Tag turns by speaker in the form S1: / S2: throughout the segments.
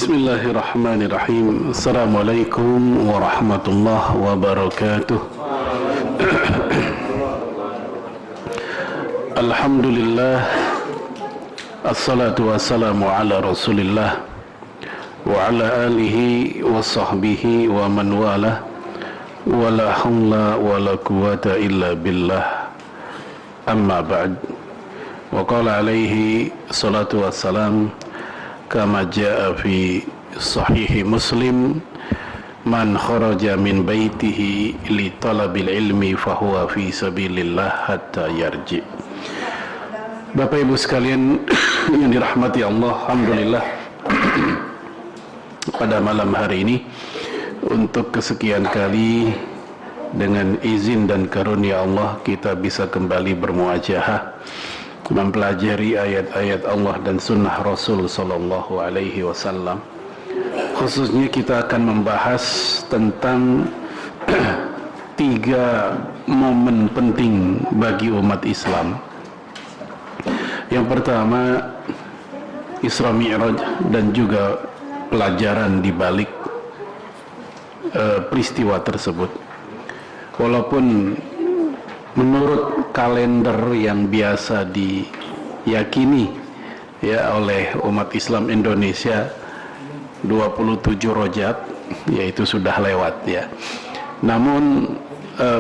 S1: Bismillahirrahmanirrahim. Assalamualaikum warahmatullahi wabarakatuh. Alhamdulillah, assalatu wassalamu ala rasulillah wa ala alihi wa sahbihi wa man wala wa la hawla wa la quwata illa billah. Amma ba'd. Wa qala alaihi salatu wassalam kama jaa fi sahihi Muslim, man kharaja min baitihi li talabil ilmi fahuwa fi sabilillah hatta yarji. Bapak Ibu sekalian yang dirahmati Allah, alhamdulillah pada malam hari ini untuk kesekian kali dengan izin dan karunia Allah kita bisa kembali bermuajahah mempelajari ayat-ayat Allah dan sunnah Rasul sallallahu alaihi wasallam. Khususnya kita akan membahas tentang tiga momen penting bagi umat Islam. Yang pertama, Isra Mi'raj dan juga pelajaran di balik peristiwa tersebut. Walaupun menurut kalender yang biasa diyakini ya oleh umat Islam Indonesia 27 Rajab, yaitu sudah lewat ya. Namun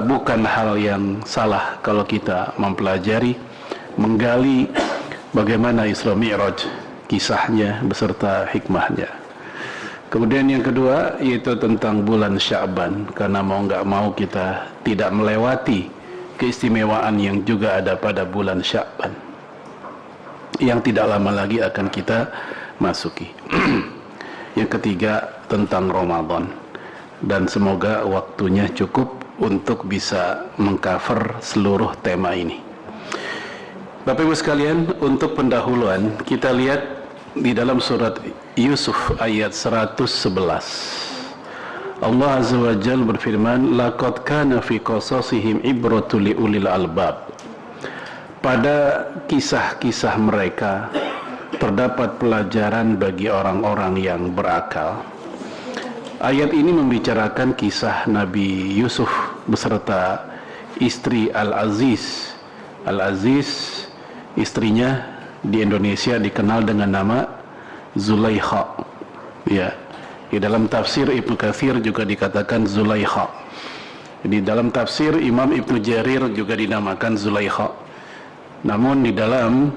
S1: bukan hal yang salah kalau kita mempelajari, menggali bagaimana Isra Mi'raj, kisahnya beserta hikmahnya. Kemudian yang kedua yaitu tentang bulan Sya'ban, karena mau nggak mau kita tidak melewati keistimewaan yang juga ada pada bulan Sya'ban yang tidak lama lagi akan kita masuki. Yang ketiga tentang Ramadan, dan semoga waktunya cukup untuk bisa mengcover seluruh tema ini. Bapak Ibu sekalian, untuk pendahuluan kita lihat di dalam surat Yusuf ayat 111. Allah Azza wa Jalla berfirman, laqad kana fi qasasihim ibratul liulil albab. Pada kisah-kisah mereka terdapat pelajaran bagi orang-orang yang berakal. Ayat ini membicarakan kisah Nabi Yusuf beserta istri Al-Aziz. Al-Aziz, istrinya di Indonesia dikenal dengan nama Zulaikha. Ya. Di dalam tafsir Ibnu Katsir juga dikatakan Zulaikha. Di dalam tafsir Imam Ibnu Jarir juga dinamakan Zulaikha. Namun di dalam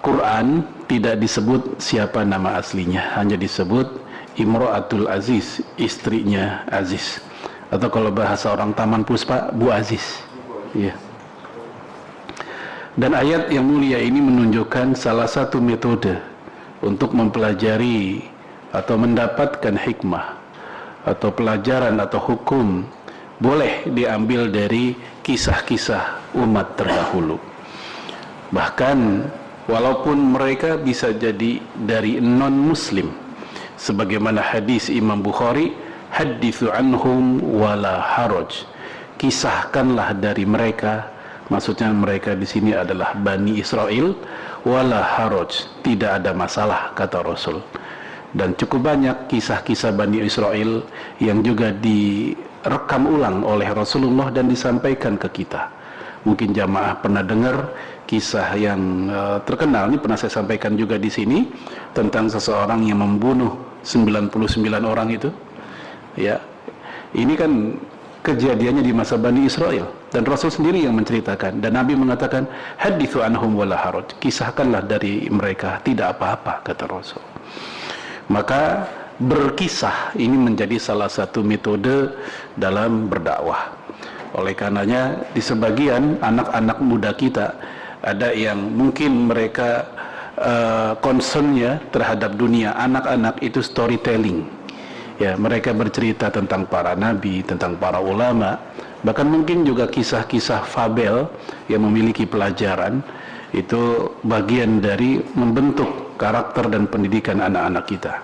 S1: Quran tidak disebut siapa nama aslinya, hanya disebut Imro'atul Aziz, istrinya Aziz. Atau kalau bahasa orang Taman Puspa, Bu Aziz. Ya. Dan ayat yang mulia ini menunjukkan salah satu metode untuk mempelajari atau mendapatkan hikmah atau pelajaran atau hukum boleh diambil dari kisah-kisah umat terdahulu. Bahkan walaupun mereka bisa jadi dari non-muslim, sebagaimana hadis Imam Bukhari, hadithu anhum wala haraj, kisahkanlah dari mereka. Maksudnya mereka di sini adalah Bani Israel, wala haraj, tidak ada masalah kata Rasul. Dan cukup banyak kisah-kisah Bani Israel yang juga direkam ulang oleh Rasulullah dan disampaikan ke kita. Mungkin jamaah pernah dengar kisah yang terkenal, ini pernah saya sampaikan juga di sini, tentang seseorang yang membunuh 99 orang itu. Ya, ini kan kejadiannya di masa Bani Israel, dan Rasul sendiri yang menceritakan, dan Nabi mengatakan hadithu anhum wala haraj, kisahkanlah dari mereka, tidak apa-apa kata Rasul. Maka berkisah ini menjadi salah satu metode dalam berdakwah. Oleh karenanya di sebagian anak-anak muda kita ada yang mungkin mereka concernnya terhadap dunia anak-anak itu storytelling. Ya, mereka bercerita tentang para nabi, tentang para ulama, bahkan mungkin juga kisah-kisah fabel yang memiliki pelajaran. Itu bagian dari membentuk karakter dan pendidikan anak-anak kita.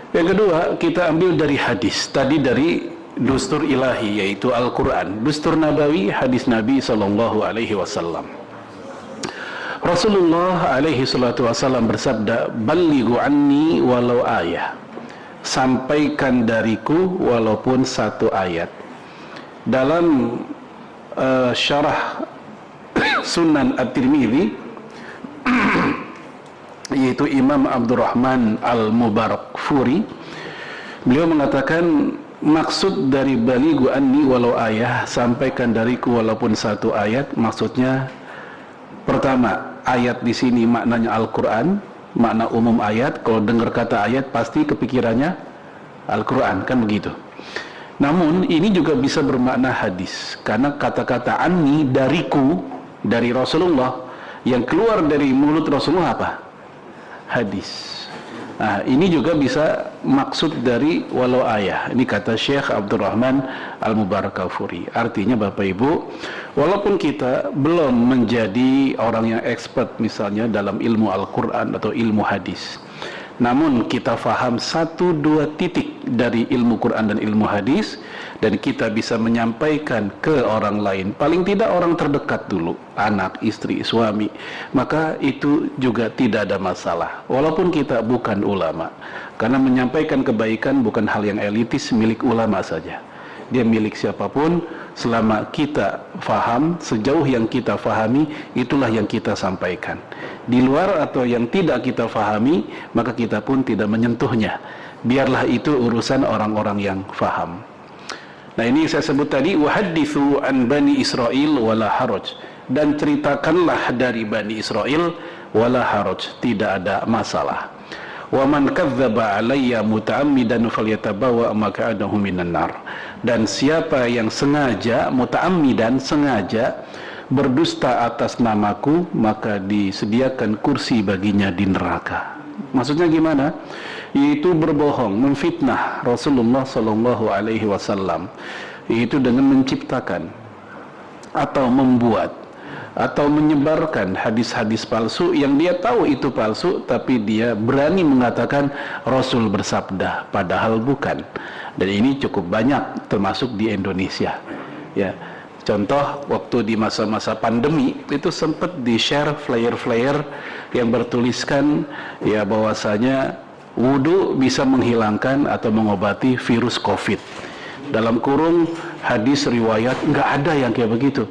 S1: Yang kedua, kita ambil dari hadis. Tadi dari dustur ilahi, yaitu Al-Quran. Dustur nabawi, hadis Nabi SAW. Rasulullah alaihi salatu wasallam bersabda, "Ballighu anni walau ayah." Sampaikan dariku walaupun satu ayat. Dalam syarah Sunan At-Tirmidzi yaitu Imam Abdurrahman Al-Mubarakfuri, beliau mengatakan maksud dari balighu anni walau ayah, sampaikan dariku walaupun satu ayat, maksudnya pertama, ayat di sini maknanya Al-Quran, makna umum ayat. Kalau dengar kata ayat pasti kepikirannya Al-Quran, kan begitu. Namun ini juga bisa bermakna hadis, karena kata-kata anni, dariku, dari Rasulullah, yang keluar dari mulut Rasulullah apa? Hadis. Nah, ini juga bisa maksud dari walau ayah. Ini kata Syekh Abdurrahman Al-Mubarakfuri. Artinya Bapak Ibu, walaupun kita belum menjadi orang yang expert misalnya dalam ilmu Al-Quran atau ilmu hadis, namun kita faham 1-2 titik dari ilmu Quran dan ilmu hadis, dan kita bisa menyampaikan ke orang lain, paling tidak orang terdekat dulu, anak, istri, suami, maka itu juga tidak ada masalah walaupun kita bukan ulama, karena menyampaikan kebaikan bukan hal yang elitis milik ulama saja. Dia milik siapapun, selama kita faham, sejauh yang kita fahami, itulah yang kita sampaikan. Di luar atau yang tidak kita fahami, maka kita pun tidak menyentuhnya. Biarlah itu urusan orang-orang yang faham. Nah, ini saya sebut tadi, wahadithu an bani Israel wala haraj, dan ceritakanlah dari Bani Israel wala haraj, tidak ada masalah. Wa man kadzdzaba alayya muta'ammidan falyatabawa maq'adahu minan nar. Dan siapa yang sengaja, muta'ammidan, sengaja berdusta atas namaku, maka disediakan kursi baginya di neraka. Maksudnya gimana? Yaitu berbohong, memfitnah Rasulullah sallallahu alaihi wasallam, yaitu dengan menciptakan atau membuat atau menyebarkan hadis-hadis palsu yang dia tahu itu palsu, tapi dia berani mengatakan Rasul bersabda, padahal bukan. Dan ini cukup banyak, termasuk di Indonesia. Ya, contoh waktu di masa-masa pandemi itu sempat di-share flyer-flyer yang bertuliskan ya bahwasanya wudu bisa menghilangkan atau mengobati virus COVID. Dalam kurung hadis riwayat, nggak ada yang kayak begitu.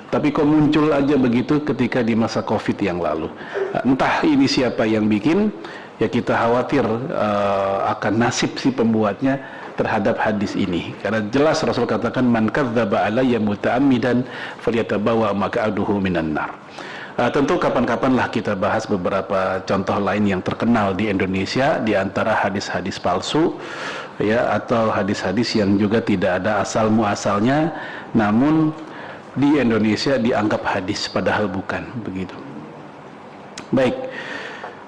S1: Tapi kok muncul aja begitu ketika di masa COVID yang lalu. Entah ini siapa yang bikin, ya kita khawatir akan nasib si pembuatnya terhadap hadis ini. Karena jelas Rasul katakan, man kadzdzaba alayya muta'ammidan falyatabawa maq'adahu minan nar. Tentu kapan-kapanlah kita bahas beberapa contoh lain yang terkenal di Indonesia, di antara hadis-hadis palsu, ya, atau hadis-hadis yang juga tidak ada asal muasalnya, namun di Indonesia dianggap hadis padahal bukan, begitu. Baik.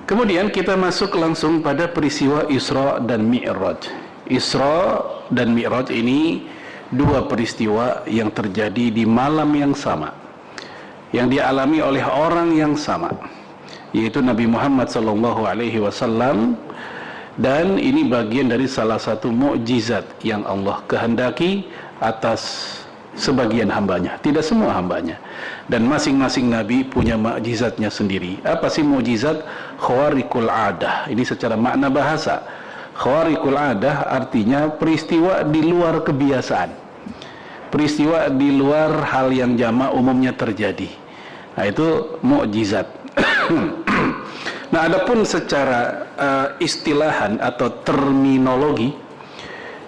S1: Kemudian kita masuk langsung pada peristiwa Isra dan Mi'raj. Isra dan Mi'raj ini dua peristiwa yang terjadi di malam yang sama, yang dialami oleh orang yang sama, yaitu Nabi Muhammad SAW. Dan ini bagian dari salah satu mukjizat yang Allah kehendaki atas sebagian hambanya, tidak semua hambanya. Dan masing-masing nabi punya mukjizatnya sendiri. Apa sih mukjizat? Khawariqul adah. Ini secara makna bahasa. Khawariqul adah artinya peristiwa di luar kebiasaan, peristiwa di luar hal yang jamak umumnya terjadi. Nah, itu mukjizat. Nah, adapun secara istilahan atau terminologi,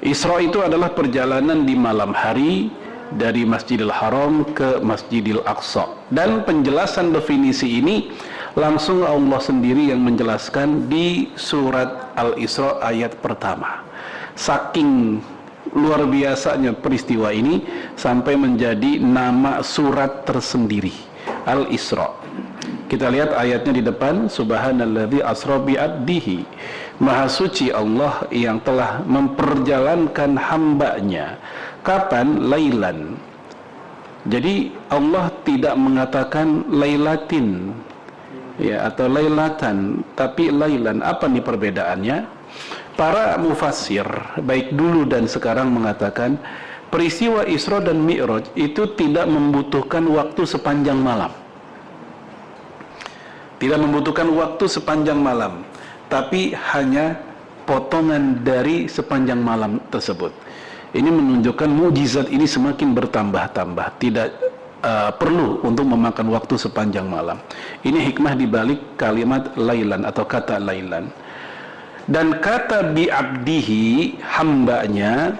S1: Isra itu adalah perjalanan di malam hari dari Masjidil Haram ke Masjidil Aqsa. Dan penjelasan definisi ini langsung Allah sendiri yang menjelaskan di surat Al-Isra ayat pertama. Saking luar biasanya peristiwa ini sampai menjadi nama surat tersendiri, Al-Isra. Kita lihat ayatnya di depan, subhanalladzi asra bi'abdihi, maha suci Allah yang telah memperjalankan hambanya. Kapan? Lailan. Jadi Allah tidak mengatakan lailatin, ya, atau lailatan, tapi lailan. Apa nih perbedaannya? Para mufassir baik dulu dan sekarang mengatakan peristiwa Isra dan Mi'raj itu tidak membutuhkan waktu sepanjang malam. tidak membutuhkan waktu sepanjang malam, tapi hanya potongan dari sepanjang malam tersebut. Ini menunjukkan mukjizat ini semakin bertambah-tambah, tidak perlu untuk memakan waktu sepanjang malam. Ini hikmah di balik kalimat lailan atau kata lailan. Dan kata bi'abdihi, hambanya,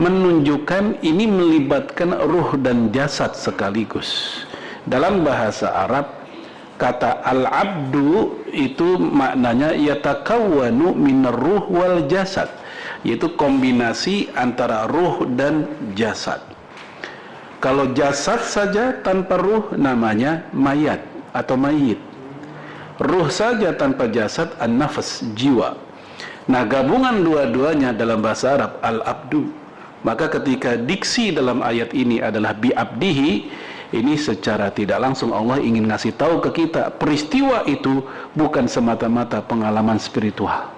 S1: menunjukkan ini melibatkan ruh dan jasad sekaligus. Dalam bahasa Arab, kata al-abdu itu maknanya yatakawwanu minar ruh wal jasad, yaitu kombinasi antara ruh dan jasad. Kalau jasad saja tanpa ruh namanya mayat atau mayit. Ruh saja tanpa jasad an-nafas, jiwa. Nah, gabungan dua-duanya dalam bahasa Arab al-abdu. Maka ketika diksi dalam ayat ini adalah bi'abdihi, ini secara tidak langsung Allah ingin ngasih tahu ke kita peristiwa itu bukan semata-mata pengalaman spiritual,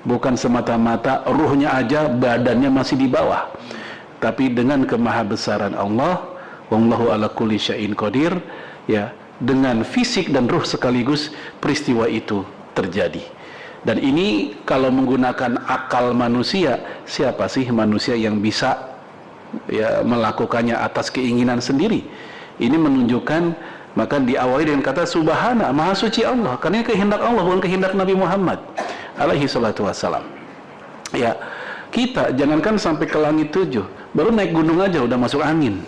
S1: bukan semata-mata ruhnya aja badannya masih di bawah, tapi dengan kemahabesaran Allah, wallahu ala kulli syai'in qadir, ya, dengan fisik dan ruh sekaligus peristiwa itu terjadi. Dan ini kalau menggunakan akal manusia, siapa sih manusia yang bisa ya melakukannya atas keinginan sendiri? Ini menunjukkan, maka diawali dengan kata subhana, maha suci Allah, karena ini kehendak Allah, bukan kehendak Nabi Muhammad alaihi salatu wassalam. Ya, kita jangankan sampai ke langit 7, baru naik gunung aja udah masuk angin.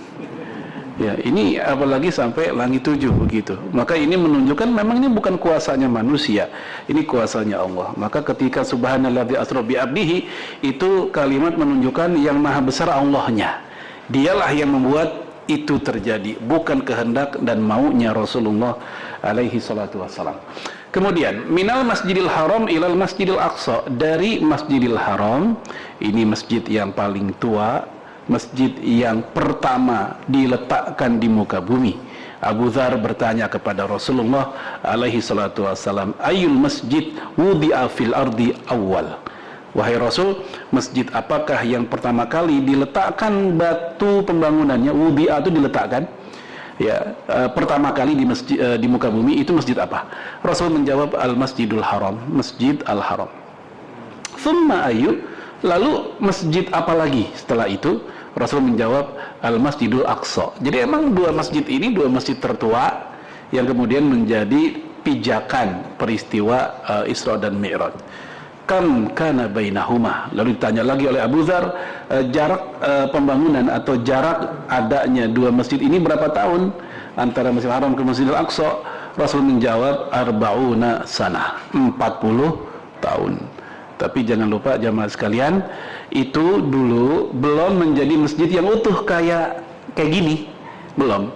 S1: Ya, ini apalagi sampai langit 7 begitu. Maka ini menunjukkan memang ini bukan kuasanya manusia, ini kuasanya Allah. Maka ketika subhanalladzi asra bi abdihi, itu kalimat menunjukkan yang maha besar Allahnya. Dialah yang membuat itu terjadi, bukan kehendak dan maunya Rasulullah alaihi salatu wassalam. Kemudian minal masjidil haram ilal masjidil aqsa, dari masjidil haram, ini masjid yang paling tua, masjid yang pertama diletakkan di muka bumi. Abu Dzar bertanya kepada Rasulullah alaihi salatu wassalam, ayul masjid wudi'a fil ardi awal, wahai Rasul, masjid apakah yang pertama kali diletakkan batu pembangunannya? Wudi'a itu diletakkan, ya, pertama kali di masjid, di muka bumi, itu masjid apa? Rasul menjawab al masjidul haram, masjid al haram. Thumma ayu, lalu masjid apa lagi setelah itu? Rasul menjawab al-Masjidul Aqsa. Jadi emang dua masjid ini dua masjid tertua yang kemudian menjadi pijakan peristiwa Isra dan Mi'raj. Kam kana bainahuma. Lalu ditanya lagi oleh Abu Dzar, jarak pembangunan atau jarak adanya dua masjid ini berapa tahun antara Masjidil Haram ke Masjidil Aqsa? Rasul menjawab arba'una sanah, 40 tahun. Tapi jangan lupa jamaah sekalian, itu dulu belum menjadi masjid yang utuh kayak gini, belum.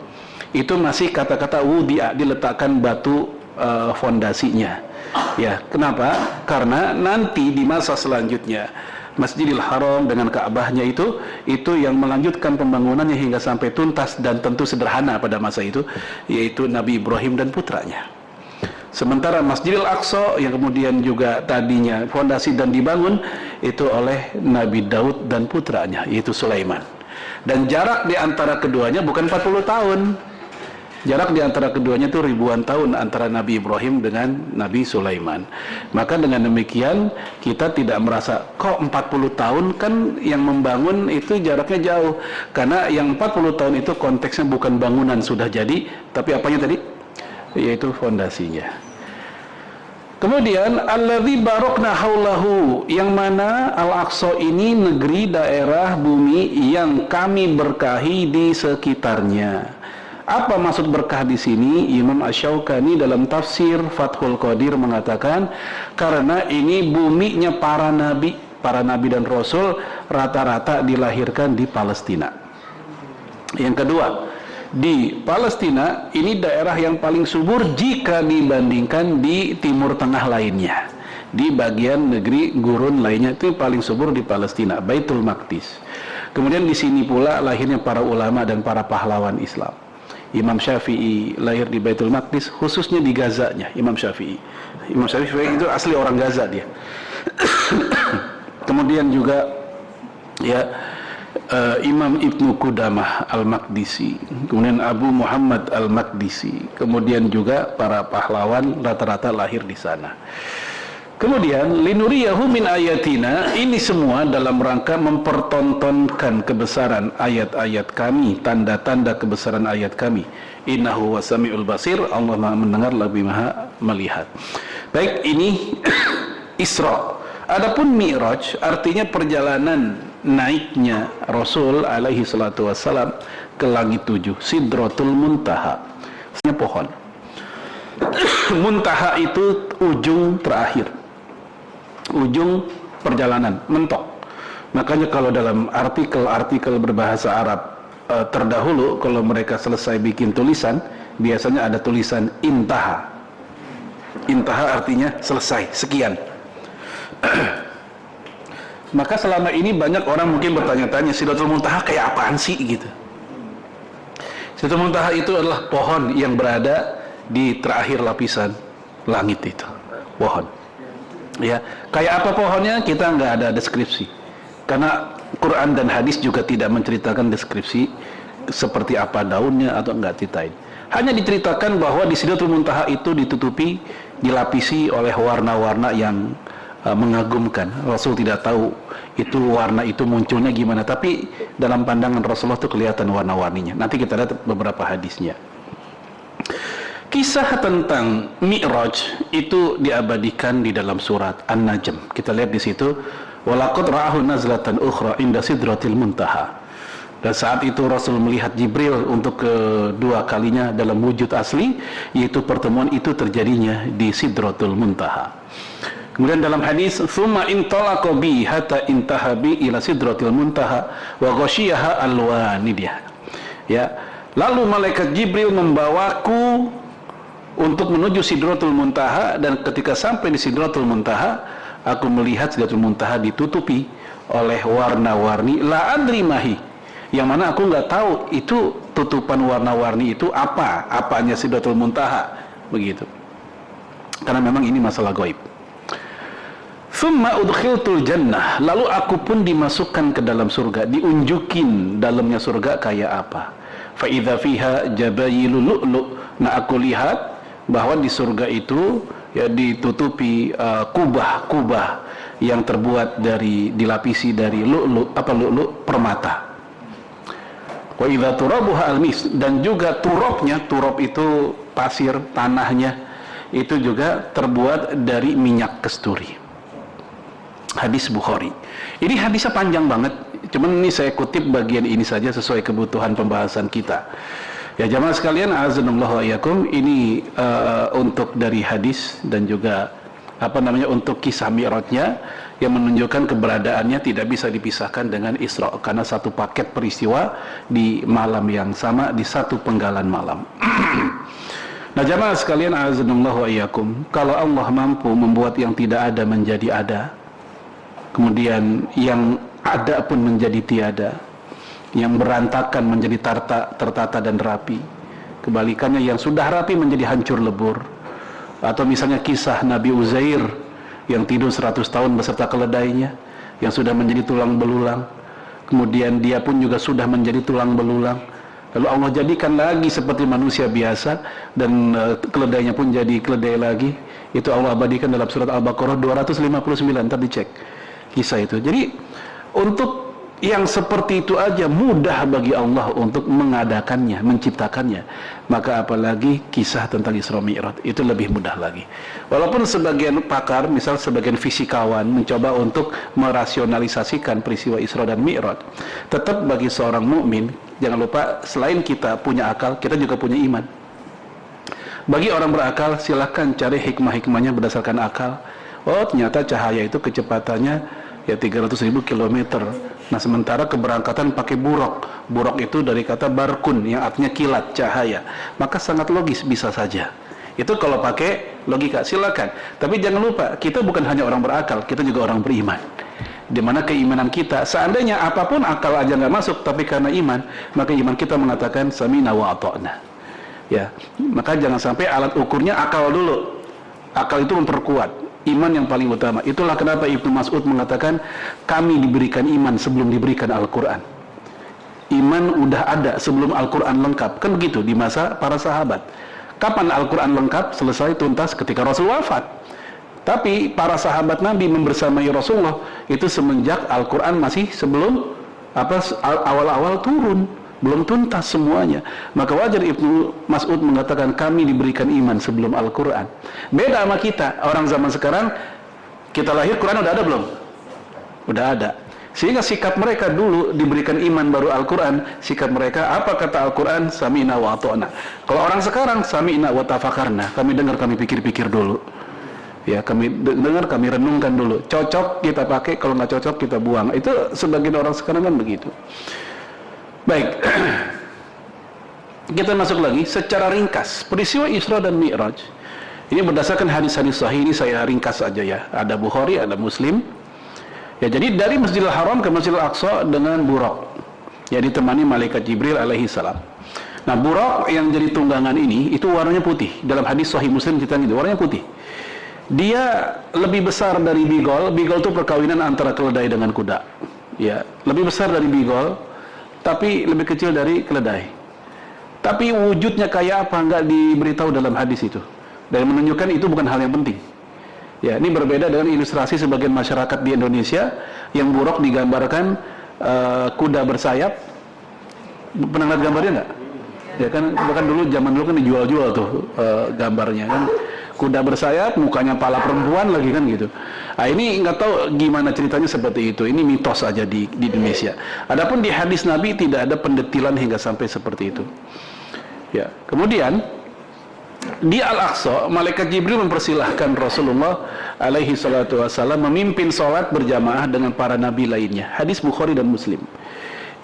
S1: Itu masih kata-kata wudi'a, diletakkan batu fondasinya. Ya, kenapa? Karena nanti di masa selanjutnya Masjidil Haram dengan Ka'bahnya itu yang melanjutkan pembangunannya hingga sampai tuntas dan tentu sederhana pada masa itu, yaitu Nabi Ibrahim dan putranya. Sementara Masjidil Aqsa yang kemudian juga tadinya fondasi dan dibangun itu oleh Nabi Daud dan putranya, yaitu Sulaiman. Dan jarak di antara keduanya bukan 40 tahun. Jarak di antara keduanya itu ribuan tahun antara Nabi Ibrahim dengan Nabi Sulaiman. Maka dengan demikian kita tidak merasa kok 40 tahun kan yang membangun itu jaraknya jauh. Karena yang 40 tahun itu konteksnya bukan bangunan sudah jadi, tapi apanya tadi? Yaitu fondasinya. Kemudian alladzi barokna haulahu, yang mana Al-Aqsa ini negeri, daerah, bumi yang kami berkahi di sekitarnya. Apa maksud berkah di sini? Imam Asy-Syaukani dalam tafsir Fathul Qadir mengatakan karena ini buminya para nabi dan rasul rata-rata dilahirkan di Palestina. Yang kedua, di Palestina ini daerah yang paling subur jika dibandingkan di Timur Tengah lainnya. Di bagian negeri gurun lainnya itu paling subur di Palestina, Baitul Maqdis. Kemudian di sini pula lahirnya para ulama dan para pahlawan Islam. Imam Syafi'i lahir di Baitul Maqdis, khususnya di Gazanya. Imam Syafi'i itu asli orang Gaza dia. Kemudian juga ya Imam Ibnu Qudamah Al-Maqdisi, kemudian Abu Muhammad Al-Maqdisi, kemudian juga para pahlawan rata-rata lahir di sana. Kemudian linuriyahu min ayatina, ini semua dalam rangka mempertontonkan kebesaran ayat-ayat kami, tanda-tanda kebesaran ayat kami. Innahu wasami'ul basir, Allah Maha mendengar lebih Maha melihat. Baik, ini Isra. Adapun Mi'raj artinya perjalanan naiknya Rasul alaihi salatu wassalam ke langit 7, Sidratul Muntaha. Pohon. Muntaha itu ujung terakhir, ujung perjalanan, mentok. Makanya kalau dalam artikel-artikel berbahasa Arab terdahulu, kalau mereka selesai bikin tulisan, biasanya ada tulisan intaha. Intaha artinya selesai, sekian. Maka selama ini banyak orang mungkin bertanya-tanya, Sidratul Muntaha kayak apaan sih gitu. Sidratul Muntaha itu adalah pohon yang berada di terakhir lapisan langit itu, pohon. Ya, kayak apa pohonnya kita nggak ada deskripsi, karena Quran dan hadis juga tidak menceritakan deskripsi seperti apa daunnya atau nggak ceritain. Hanya diceritakan bahwa di Sidratul Muntaha itu ditutupi, dilapisi oleh warna-warna yang mengagumkan. Rasul tidak tahu itu warna itu munculnya gimana, tapi dalam pandangan Rasulullah itu kelihatan warna-warninya. Nanti kita lihat beberapa hadisnya. Kisah tentang Mi'raj itu diabadikan di dalam surat An-Najm. Kita lihat di situ, walaqad ra'ahu nazlatan ukhra inda sidratil muntaha. Dan saat itu Rasul melihat Jibril untuk kedua kalinya dalam wujud asli, yaitu pertemuan itu terjadinya di Sidratul Muntaha. Kemudian dalam hadis, "Tsumma intalaqa bi hatta intaha bi ila sidratil muntaha wa ghasyiyaha alwanidiyah." Ya, lalu malaikat Jibril membawaku untuk menuju Sidratul Muntaha, dan ketika sampai di Sidratul Muntaha, aku melihat Sidratul Muntaha ditutupi oleh warna-warni la adri mahi, yang mana aku nggak tahu itu tutupan warna-warni itu apanya Sidratul Muntaha, begitu. Karena memang ini masalah gaib. Thumma udkhiltul jannah, lalu aku pun dimasukkan ke dalam surga, diunjukin dalamnya surga kayak apa. Fa idza fiha jabayilul lu'lu'. Nah, aku lihat bahwa di surga itu ya ditutupi kubah-kubah yang terbuat dari, dilapisi dari lu'lu' permata. Wa idza turabuha almis, dan juga turabnya, turab itu pasir, tanahnya itu juga terbuat dari minyak kasturi. Hadis Bukhari. Ini hadisnya panjang banget, cuman ini saya kutip bagian ini saja sesuai kebutuhan pembahasan kita. Ya jamaah sekalian, azanallahu wa iyyakum, ini untuk dari hadis dan juga untuk kisah Mi'rajnya yang menunjukkan keberadaannya tidak bisa dipisahkan dengan Isra, karena satu paket peristiwa di malam yang sama, di satu penggalan malam. Nah jamaah sekalian, azanallahu wa iyyakum, kalau Allah mampu membuat yang tidak ada menjadi ada, kemudian yang ada pun menjadi tiada, yang berantakan menjadi tertata dan rapi, kebalikannya yang sudah rapi menjadi hancur lebur. Atau misalnya kisah Nabi Uzair yang tidur 100 tahun beserta keledainya, yang sudah menjadi tulang belulang, kemudian dia pun juga sudah menjadi tulang belulang, lalu Allah jadikan lagi seperti manusia biasa, dan keledainya pun jadi keledai lagi. Itu Allah abadikan dalam surat Al-Baqarah 259, ntar dicek kisah itu. Jadi untuk yang seperti itu aja mudah bagi Allah untuk mengadakannya, menciptakannya, maka apalagi kisah tentang Isra Mi'raj, itu lebih mudah lagi. Walaupun sebagian pakar, misal sebagian fisikawan, mencoba untuk merasionalisasikan peristiwa Isra dan Mi'raj, tetap bagi seorang mukmin, jangan lupa selain kita punya akal, kita juga punya iman. Bagi orang berakal, silahkan cari hikmah-hikmahnya berdasarkan akal. Oh ternyata cahaya itu kecepatannya ya 300.000 km. Nah sementara keberangkatan pakai buraq. Buraq itu dari kata barkun yang artinya kilat, cahaya. Maka sangat logis, bisa saja. Itu kalau pakai logika, silakan. Tapi jangan lupa, kita bukan hanya orang berakal, kita juga orang beriman. Dimana keimanan kita, seandainya apapun akal aja nggak masuk, tapi karena iman, maka iman kita mengatakan samina wa ata'na. Ya, maka jangan sampai alat ukurnya akal dulu. Akal itu memperkuat. Iman yang paling utama. Itulah kenapa Ibnu Mas'ud mengatakan kami diberikan iman sebelum diberikan Al-Quran. iman udah ada sebelum Al-Quran lengkap. Kan begitu di masa para sahabat. Kapan Al-Quran lengkap? Selesai tuntas ketika Rasul wafat. Tapi para sahabat Nabi membersamai Rasulullah itu semenjak Al-Quran masih sebelum awal-awal turun, belum tuntas semuanya. Maka wajar Ibnu Mas'ud mengatakan kami diberikan iman sebelum Al-Quran. Beda sama kita, orang zaman sekarang, kita lahir Quran udah ada belum? Udah ada. Sehingga sikap mereka dulu diberikan iman baru Al-Quran. Sikap mereka, apa kata Al-Quran? Sami'na wa ato'na. Kalau orang sekarang, sami'na wa tafakarna. Kami dengar, kami pikir-pikir dulu. Ya, kami dengar, kami renungkan dulu. Cocok kita pakai, kalau nggak cocok kita buang. Itu sebagian orang sekarang kan begitu. Baik. Kita masuk lagi secara ringkas. Peristiwa Isra dan Mi'raj. Ini berdasarkan hadis-hadis sahih, ini saya ringkas saja ya. Ada Bukhari, ada Muslim. Ya, jadi dari Masjidil Haram ke Masjidil Aqsa dengan buraq. Ya, ditemani malaikat Jibril alaihi salam. Nah, buraq yang jadi tunggangan ini itu warnanya putih. Dalam hadis sahih Muslim kita gitu, warnanya putih. Dia lebih besar dari bigol. Bigol itu perkawinan antara keledai dengan kuda. Ya, lebih besar dari bigol, tapi lebih kecil dari keledai. Tapi wujudnya kayak apa enggak diberitahu dalam hadis itu. Dan menunjukkan itu bukan hal yang penting. Ya, ini berbeda dengan ilustrasi sebagian masyarakat di Indonesia yang buruk digambarkan kuda bersayap. Pernah lihat gambarnya nggak? Ya kan, bahkan zaman dulu kan dijual-jual tuh gambarnya kan. Kuda bersayap, mukanya pala perempuan lagi kan gitu. Nah, ini nggak tahu gimana ceritanya seperti itu. Ini mitos aja di Indonesia. Adapun di hadis Nabi tidak ada pendetilan hingga sampai seperti itu. Ya, kemudian di Al-Aqsa, malaikat Jibril mempersilahkan Rasulullah alaihi salatu wassalam memimpin sholat berjamaah dengan para nabi lainnya. Hadis Bukhari dan Muslim.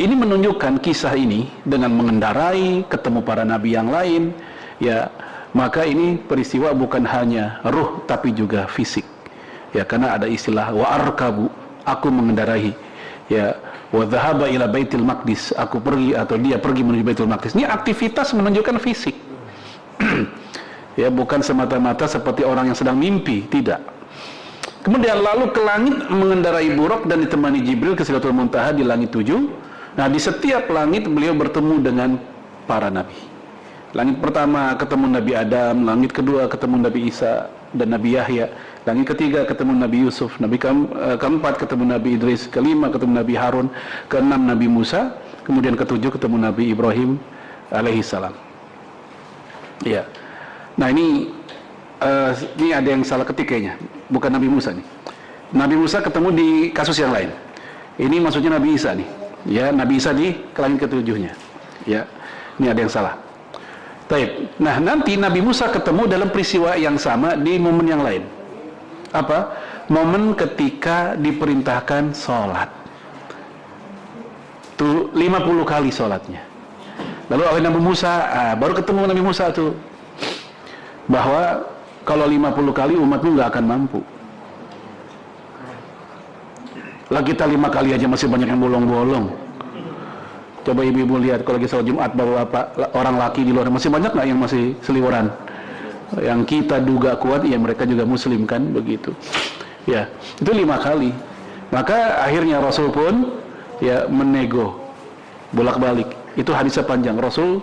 S1: Ini menunjukkan kisah ini dengan mengendarai, ketemu para nabi yang lain. Ya, maka ini peristiwa bukan hanya ruh tapi juga fisik. Ya, karena ada istilah wa arkabu, aku mengendarai. Ya, wa dhahaba ila Baitul Maqdis, aku pergi atau dia pergi menuju Baitul Maqdis. Ini aktivitas menunjukkan fisik. Ya, bukan semata-mata seperti orang yang sedang mimpi, tidak. Kemudian lalu ke langit mengendarai buraq dan ditemani Jibril ke Sidratul Muntaha di langit 7. Nah, di setiap langit beliau bertemu dengan para nabi. Langit pertama ketemu Nabi Adam, langit kedua ketemu Nabi Isa dan Nabi Yahya, langit ketiga ketemu Nabi Yusuf, keempat ketemu Nabi Idris, kelima ketemu Nabi Harun, keenam Nabi Musa, kemudian ketujuh ketemu Nabi Ibrahim alaihi salam. Ya. Nah, ini ada yang salah ketik kayaknya, bukan Nabi Musa nih. Nabi Musa ketemu di kasus yang lain. Ini maksudnya Nabi Isa nih. Ya, Nabi Isa di langit ketujuhnya. Ya, ini ada yang salah. Taib. Nah, nanti Nabi Musa ketemu dalam peristiwa yang sama di momen yang lain. Apa? Momen ketika diperintahkan sholat. Tuh 50 kali sholatnya. Lalu oleh Nabi Musa, baru ketemu Nabi Musa tuh, bahwa kalau 50 kali umatmu nggak akan mampu. Lah kita 5 kali aja masih banyak yang bolong-bolong. Coba ibu-ibu lihat kalau lagi sholat Jumat bapak orang laki di luar masih banyak nggak yang masih seliweran? Yang kita duga kuat, ya mereka juga muslim kan begitu. Ya, itu 5 kali. Maka akhirnya Rasul pun ya menego bolak-balik. Itu hadisnya panjang. Rasul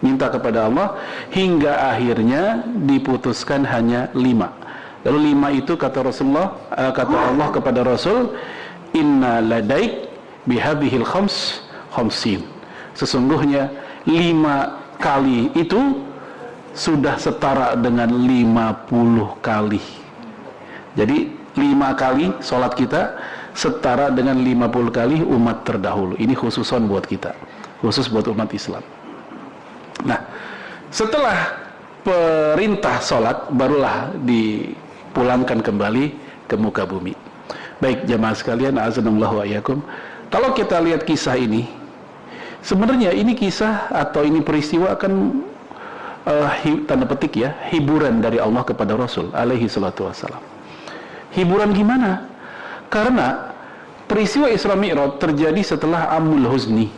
S1: minta kepada Allah hingga akhirnya diputuskan hanya 5. Lalu 5 itu kata Rasulullah, kata Allah kepada Rasul, inna ladaik bihadhil khamsin. Sesungguhnya 5 kali itu sudah setara dengan 50 kali. Jadi 5 kali sholat kita setara dengan 50 kali umat terdahulu. Ini khususon buat kita, khusus buat umat Islam. Nah, setelah perintah sholat barulah dipulangkan kembali ke muka bumi. Baik jamaah sekalian, azanallahu wa iyyakum. Kalau kita lihat kisah ini, sebenarnya ini kisah atau ini peristiwa akan tanda petik ya, hiburan dari Allah kepada Rasul alaihi salatu wassalam. Hiburan gimana? Karena peristiwa Isra Mi'raj terjadi setelah Amul Huzni,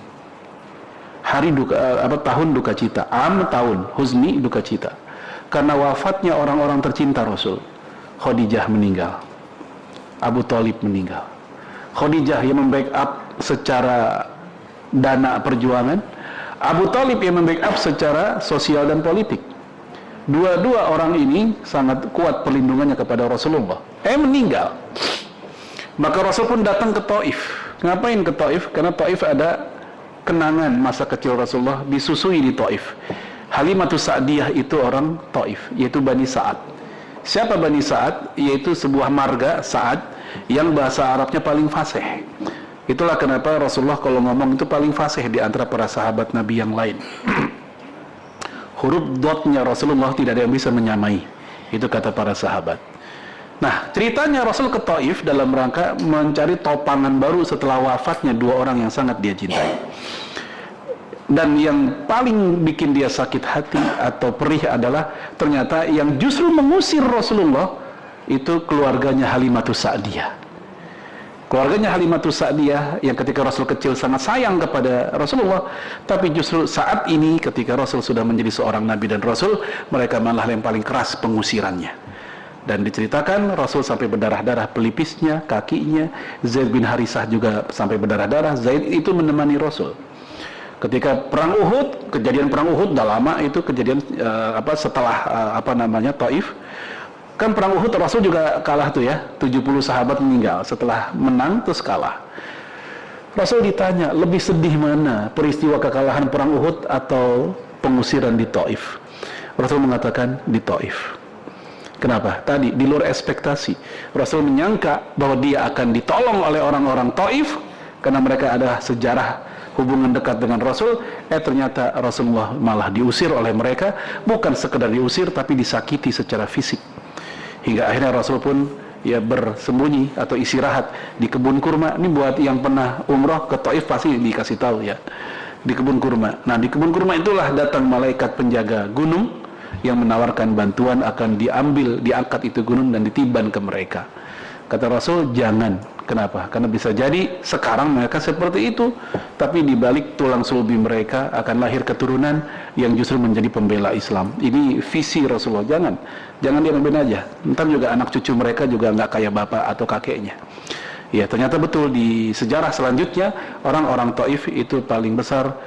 S1: hari duka, tahun duka cita. Tahun Huzni, duka cita, karena wafatnya orang-orang tercinta Rasul. Khadijah meninggal, Abu Thalib meninggal. Khadijah yang membackup secara dana perjuangan, Abu Thalib yang membackup secara sosial dan politik. Dua-dua orang ini sangat kuat perlindungannya kepada Rasulullah. Meninggal. Maka Rasul pun datang ke Taif. Ngapain ke Taif? Karena Taif ada kenangan masa kecil Rasulullah disusui di Taif. Halimatus Sa'diyah itu orang Taif, yaitu Bani Sa'ad. Siapa Bani Sa'ad? Yaitu sebuah marga Sa'ad yang bahasa Arabnya paling fasih. Itulah kenapa Rasulullah kalau ngomong itu paling fasih di antara para sahabat Nabi yang lain. Huruf dotnya Rasulullah tidak ada yang bisa menyamai. Itu kata para sahabat. Nah, ceritanya Rasul ke Taif dalam rangka mencari topangan baru setelah wafatnya dua orang yang sangat dia cintai. Dan yang paling bikin dia sakit hati atau perih adalah ternyata yang justru mengusir Rasulullah itu keluarganya Halimatus Sa'diyah. Keluarganya Halimatus Sa'diyah yang ketika Rasul kecil sangat sayang kepada Rasulullah, tapi justru saat ini ketika Rasul sudah menjadi seorang Nabi dan Rasul, mereka malah yang paling keras pengusirannya. Dan diceritakan Rasul sampai berdarah-darah pelipisnya, kakinya. Zaid bin Harisah juga sampai berdarah-darah. Zaid itu menemani Rasul ketika perang Uhud. Kejadian perang Uhud dah lama itu kejadian setelah Taif. Kan perang Uhud Rasul juga kalah tuh ya, 70 sahabat meninggal setelah menang terus kalah. Rasul ditanya, lebih sedih mana, peristiwa kekalahan perang Uhud atau pengusiran di Taif? Rasul mengatakan di Taif. Kenapa? Tadi di luar ekspektasi. Rasul menyangka bahwa dia akan ditolong oleh orang-orang Taif karena mereka ada sejarah hubungan dekat dengan Rasul. Ternyata Rasulullah malah diusir oleh mereka, bukan sekedar diusir tapi disakiti secara fisik. Hingga akhirnya Rasul pun ya bersembunyi atau istirahat di kebun kurma. Ini buat yang pernah umroh ke Taif pasti dikasih tahu ya, di kebun kurma. Nah, di kebun kurma itulah datang malaikat penjaga gunung yang menawarkan bantuan akan diangkat itu gunung dan ditiban ke mereka. Kata Rasul, jangan. Kenapa? Karena bisa jadi sekarang mereka seperti itu, tapi di balik tulang sulbi mereka akan lahir keturunan yang justru menjadi pembela Islam. Ini visi Rasulullah. Jangan diambil aja. Ntar juga anak cucu mereka juga nggak kayak bapak atau kakeknya. Ya, ternyata betul di sejarah selanjutnya orang-orang Taif itu paling besar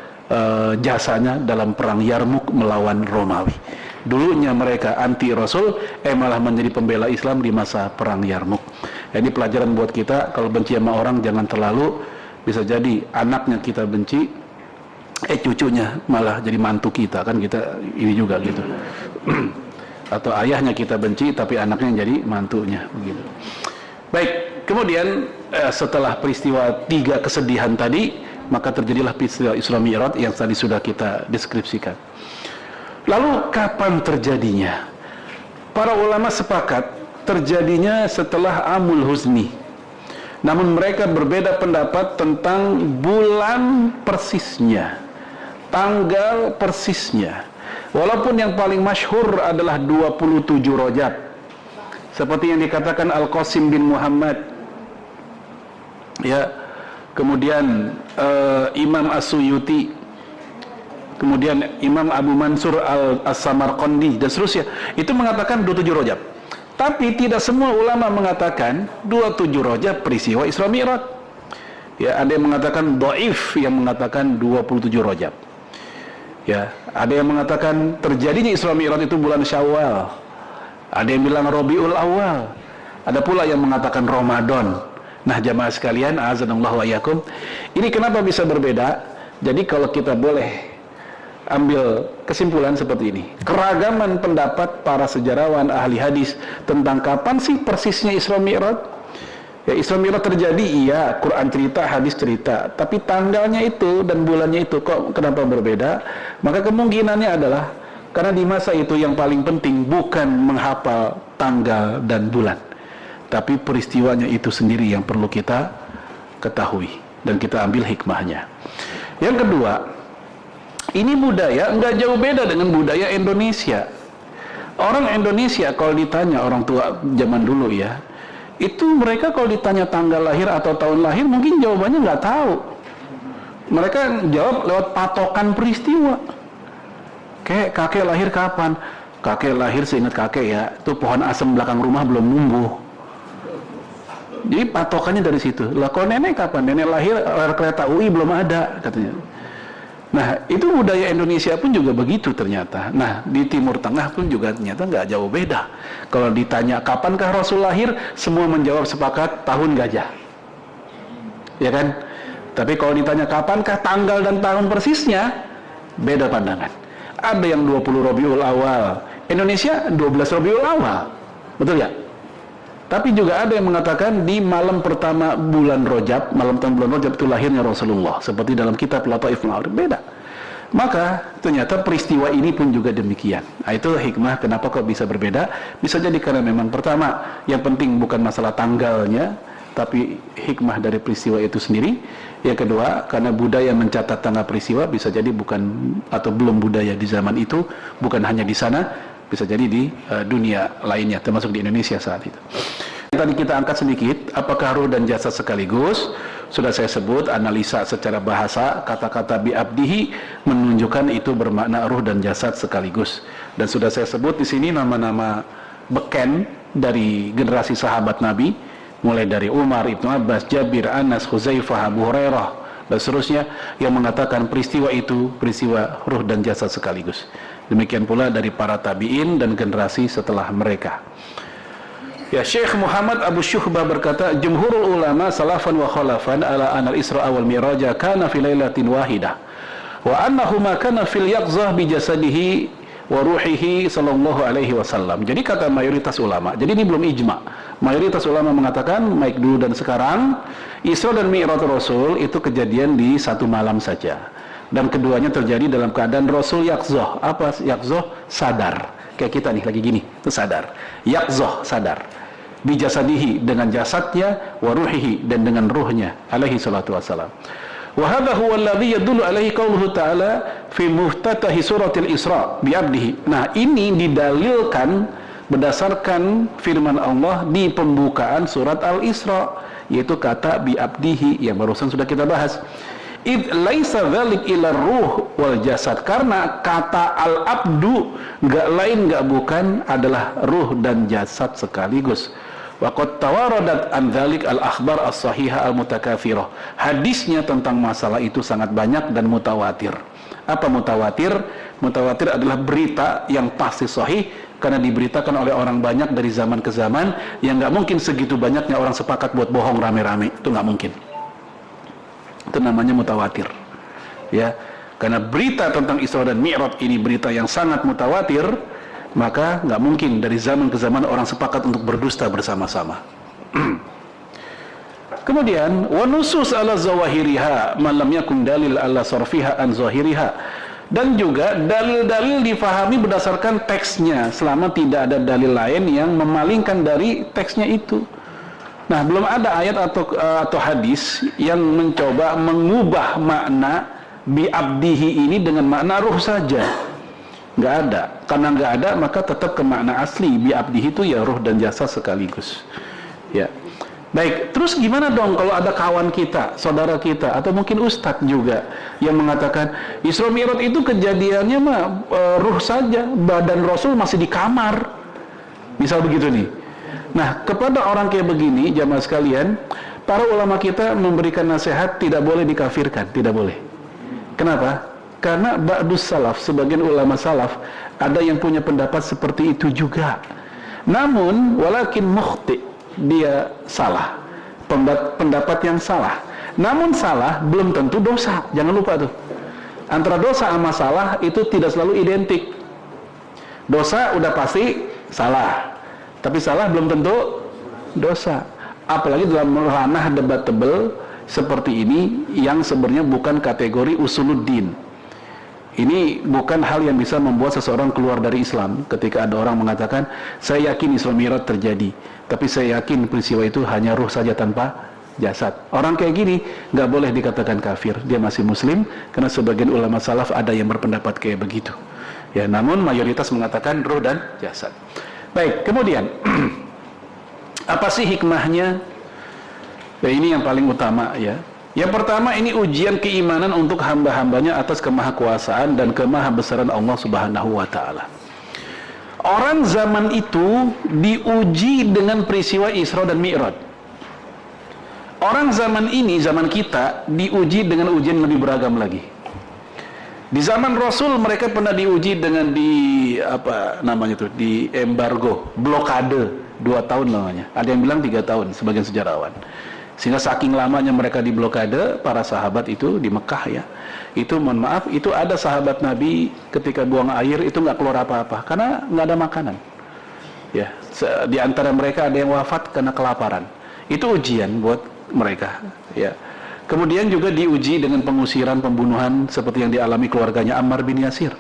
S1: jasanya dalam perang Yarmuk melawan Romawi. Dulunya mereka anti Rasul, malah menjadi pembela Islam di masa perang Yarmuk. Ini pelajaran buat kita, kalau benci sama orang jangan terlalu, bisa jadi anaknya kita benci, cucunya malah jadi mantu kita, kan kita ini juga gitu. Atau ayahnya kita benci, tapi anaknya jadi mantunya, begitu. Baik, kemudian setelah peristiwa 3 kesedihan tadi, maka terjadilah peristiwa Isra Mi'raj yang tadi sudah kita deskripsikan. Lalu kapan terjadinya? Para ulama sepakat terjadinya setelah Amul Huzni. Namun mereka berbeda pendapat tentang bulan persisnya, tanggal persisnya. Walaupun yang paling masyhur adalah 27 Rajab, seperti yang dikatakan Al-Qasim bin Muhammad. Ya, kemudian Imam As-Suyuti, kemudian Imam Abu Mansur As-Samarqandi dan seterusnya, itu mengatakan 27 Rajab. Tapi tidak semua ulama mengatakan 27 Rajab peristiwa Isra Mi'raj. Ya, ada yang mengatakan dhaif yang mengatakan 27 Rajab. Ya, ada yang mengatakan terjadinya Isra Mi'raj itu bulan Syawal. Ada yang bilang Rabiul Awal. Ada pula yang mengatakan Ramadan. Nah, jamaah sekalian, azanallahu wa iyyakum, ini kenapa bisa berbeda? Jadi kalau kita boleh ambil kesimpulan seperti ini, keragaman pendapat para sejarawan ahli hadis tentang kapan sih persisnya Isra Mi'raj. Ya, Isra Mi'raj terjadi, iya, Quran cerita, hadis cerita, tapi tanggalnya itu dan bulannya itu kok kenapa berbeda? Maka kemungkinannya adalah karena di masa itu yang paling penting bukan menghafal tanggal dan bulan, tapi peristiwanya itu sendiri yang perlu kita ketahui dan kita ambil hikmahnya. Yang kedua, ini budaya nggak jauh beda dengan budaya Indonesia. Orang Indonesia kalau ditanya, orang tua zaman dulu ya, itu mereka kalau ditanya tanggal lahir atau tahun lahir mungkin jawabannya nggak tahu. Mereka jawab lewat patokan peristiwa. Kayak kakek lahir kapan? Kakek lahir seingat kakek ya, itu pohon asem belakang rumah belum numbuh. Jadi patokannya dari situ. Lah kalau nenek kapan? Nenek lahir kereta UI belum ada katanya. Nah itu budaya Indonesia pun juga begitu ternyata. Nah di Timur Tengah pun juga ternyata nggak jauh beda. Kalau ditanya kapankah Rasul lahir, semua menjawab sepakat tahun gajah, ya kan? Tapi kalau ditanya kapankah tanggal dan tahun persisnya, beda pandangan. Ada yang 20 Rabiul Awal, Indonesia 12 Rabiul Awal, betul ya? Tapi juga ada yang mengatakan di malam pertama bulan Rajab, malam pertama bulan Rajab itu lahirnya Rasulullah, seperti dalam kitab Lataiful Ma'arif, beda. Maka ternyata peristiwa ini pun juga demikian. Nah, itu hikmah kenapa kok bisa berbeda. Bisa jadi karena memang pertama, yang penting bukan masalah tanggalnya, tapi hikmah dari peristiwa itu sendiri. Yang kedua, karena budaya mencatat tanggal peristiwa bisa jadi bukan atau belum budaya di zaman itu, bukan hanya di sana, bisa jadi di dunia lainnya, termasuk di Indonesia saat itu. Tadi kita angkat sedikit, apakah ruh dan jasad sekaligus? Sudah saya sebut, analisa secara bahasa, kata-kata bi'abdihi menunjukkan itu bermakna ruh dan jasad sekaligus. Dan sudah saya sebut di sini nama-nama beken dari generasi sahabat Nabi, mulai dari Umar, Ibnu Abbas, Jabir, Anas, Huzaifah, Abu Hurairah, dan seterusnya, yang mengatakan peristiwa itu peristiwa ruh dan jasad sekaligus. Demikian pula dari para tabi'in dan generasi setelah mereka. Ya, Syekh Muhammad Abu Syuhbah berkata, jumhurul ulama salafan wa khalafan ala anal Isra wal Mi'raj kana fi lailatin wahidah wa annahuma kana fil yaqzah bi jasadihi wa ruhihi sallallahu alaihi wasallam. Jadi kata mayoritas ulama, jadi ini belum ijma. Mayoritas ulama mengatakan, baik dulu dan sekarang, Isra dan Mi'raj Rasul itu kejadian di satu malam saja. Dan keduanya terjadi dalam keadaan Rasul yaqzah. Apa yaqzah? Sadar. Kayak kita nih lagi gini, itu sadar. Yaqzah, sadar. Bijasadihi, dengan jasadnya, wa ruhihi, dan dengan ruhnya, alaihi salatu wassalam. Wa hadha huwa alladhi yadullu alaihi qauluhu ta'ala fi muftatahi suratil Isra bi'abdihi. Nah, ini didalilkan berdasarkan firman Allah di pembukaan surat Al-Isra, yaitu kata bi'abdihi yang barusan sudah kita bahas. Id laisa dzalik ila ruh wal jasad, karena kata al-abdu enggak lain enggak bukan adalah ruh dan jasad sekaligus. Wa qad tawaradat an dzalik al-akhbar as-sahihah al-mutakatsirah. Hadisnya tentang masalah itu sangat banyak dan mutawatir. Apa mutawatir? Mutawatir adalah berita yang pasti sahih karena diberitakan oleh orang banyak dari zaman ke zaman, yang enggak mungkin segitu banyaknya orang sepakat buat bohong rame-rame. Itu enggak mungkin. Itu namanya mutawatir, ya. Karena berita tentang Isra dan Mi'raj ini berita yang sangat mutawatir, maka nggak mungkin dari zaman ke zaman orang sepakat untuk berdusta bersama-sama. Kemudian wa nusus ala zawahiriha man lam yakun dalil ala sarfiha an zahiriha, dan juga dalil-dalil difahami berdasarkan teksnya selama tidak ada dalil lain yang memalingkan dari teksnya itu. Nah, belum ada ayat atau hadis yang mencoba mengubah makna bi'abdihi ini dengan makna ruh saja. Nggak ada. Karena nggak ada, maka tetap ke makna asli. Bi'abdihi itu ya ruh dan jasa sekaligus. Ya. Baik, terus gimana dong kalau ada kawan kita, saudara kita, atau mungkin ustadz juga yang mengatakan Isra Mi'raj itu kejadiannya mah ruh saja, badan Rasul masih di kamar. Misal begitu nih. Nah, kepada orang kayak begini, jamaah sekalian, para ulama kita memberikan nasihat tidak boleh dikafirkan, tidak boleh. Kenapa? Karena ba'dus salaf, sebagian ulama salaf, ada yang punya pendapat seperti itu juga. Namun, walakin mukhti, dia salah. Pendapat yang salah. Namun salah belum tentu dosa. Jangan lupa tuh. Antara dosa sama salah itu tidak selalu identik. Dosa udah pasti salah. Tapi salah belum tentu dosa. Apalagi dalam ranah debatable seperti ini yang sebenarnya bukan kategori usuluddin. Ini bukan hal yang bisa membuat seseorang keluar dari Islam. Ketika ada orang mengatakan, saya yakin Isra Mi'raj terjadi, tapi saya yakin peristiwa itu hanya ruh saja tanpa jasad. Orang kayak gini nggak boleh dikatakan kafir. Dia masih muslim, karena sebagian ulama salaf ada yang berpendapat kayak begitu. Ya, namun mayoritas mengatakan ruh dan jasad. Baik, kemudian apa sih hikmahnya? Ya, ini yang paling utama ya. Yang pertama, ini ujian keimanan untuk hamba-hambanya atas kemahakuasaan dan kemahabesaran Allah Subhanahu wa Ta'ala. Orang zaman itu diuji dengan peristiwa Isra dan Mi'raj. orang zaman ini, zaman kita, diuji dengan ujian yang lebih beragam lagi. Di zaman Rasul mereka pernah diuji dengan di embargo, blokade 2 tahun namanya. Ada yang bilang 3 tahun, sebagian sejarawan. Sehingga saking lamanya mereka di blokade, para sahabat itu di Mekah ya. Itu mohon maaf, itu ada sahabat Nabi ketika buang air itu nggak keluar apa-apa karena nggak ada makanan. Ya, di antara mereka ada yang wafat karena kelaparan. Itu ujian buat mereka, ya. Kemudian juga diuji dengan pengusiran, pembunuhan seperti yang dialami keluarganya Ammar bin Yasir.